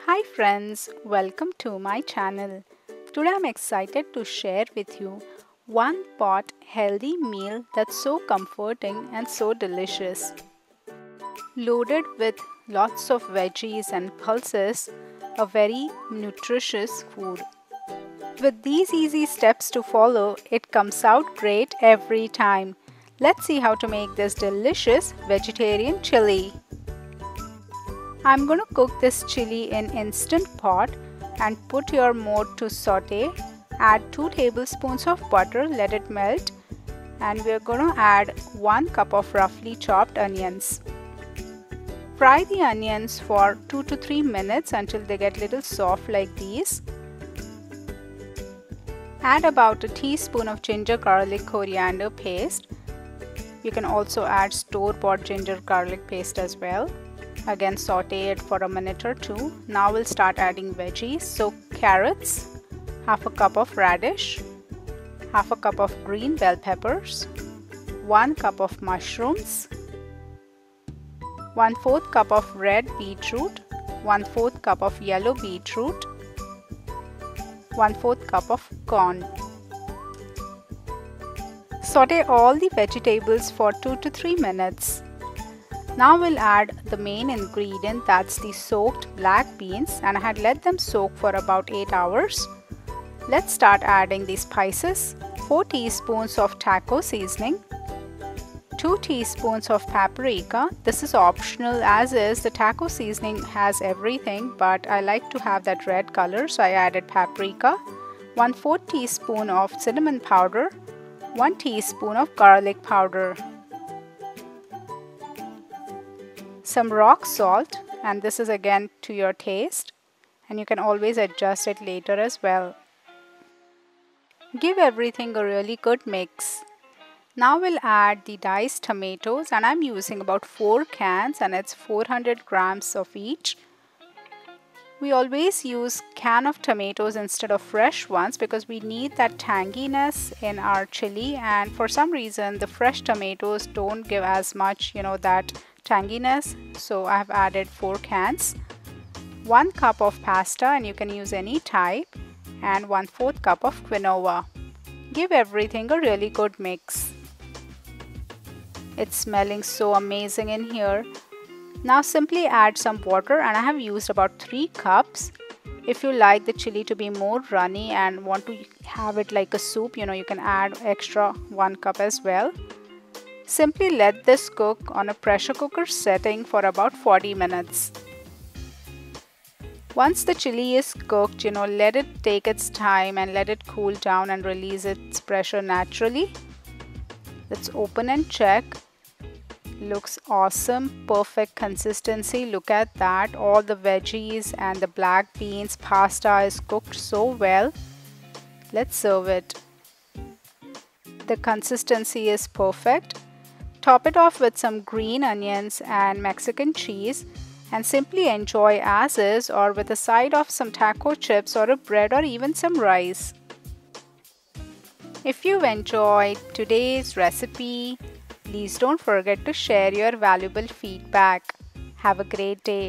Hi friends, welcome to my channel. Today I'm excited to share with you one pot healthy meal that's so comforting and so delicious. Loaded with lots of veggies and pulses, a very nutritious food. With these easy steps to follow, it comes out great every time. Let's see how to make this delicious vegetarian chili. I'm going to cook this chili in instant pot and put your mode to saute. Add 2 tablespoons of butter, let it melt, and we're going to add 1 cup of roughly chopped onions. Fry the onions for 2 to 3 minutes until they get little soft like these. Add about a teaspoon of ginger garlic coriander paste. You can also add store-bought ginger garlic paste as well. Again, saute it for a minute or two. Now we'll start adding veggies. So carrots, half a cup of radish, half a cup of green bell peppers, 1 cup of mushrooms, 1/4 cup of red beetroot, 1/4 cup of yellow beetroot, 1/4 cup of corn. Saute all the vegetables for 2 to 3 minutes. Now we'll add the main ingredient, that's the soaked black beans, and I had let them soak for about 8 hours. Let's start adding the spices. 4 teaspoons of taco seasoning, 2 teaspoons of paprika. This is optional, as is the taco seasoning has everything, but I like to have that red color, so I added paprika. 1/4 teaspoon of cinnamon powder, 1 teaspoon of garlic powder. Some rock salt, and this is again to your taste, and you can always adjust it later as well. Give everything a really good mix. Now we'll add the diced tomatoes, and I'm using about 4 cans and it's 400 grams of each. We always use can of tomatoes instead of fresh ones because we need that tanginess in our chili, and for some reason the fresh tomatoes don't give as much, that tanginess, so I have added 4 cans. 1 cup of pasta, and you can use any type, and 1/4 cup of quinoa. Give everything a really good mix. It's smelling so amazing in here. Now simply add some water, and I have used about 3 cups. If you like the chili to be more runny and want to have it like a soup, you can add extra 1 cup as well. Simply let this cook on a pressure cooker setting for about 40 minutes. Once the chili is cooked, let it take its time and let it cool down and release its pressure naturally. Let's open and check. Looks awesome, perfect consistency. Look at that. All the veggies and the black beans, pasta is cooked so well. Let's serve it. The consistency is perfect. Top it off with some green onions and Mexican cheese, and simply enjoy as is or with a side of some taco chips or a bread or even some rice. If you've enjoyed today's recipe, please don't forget to share your valuable feedback. Have a great day.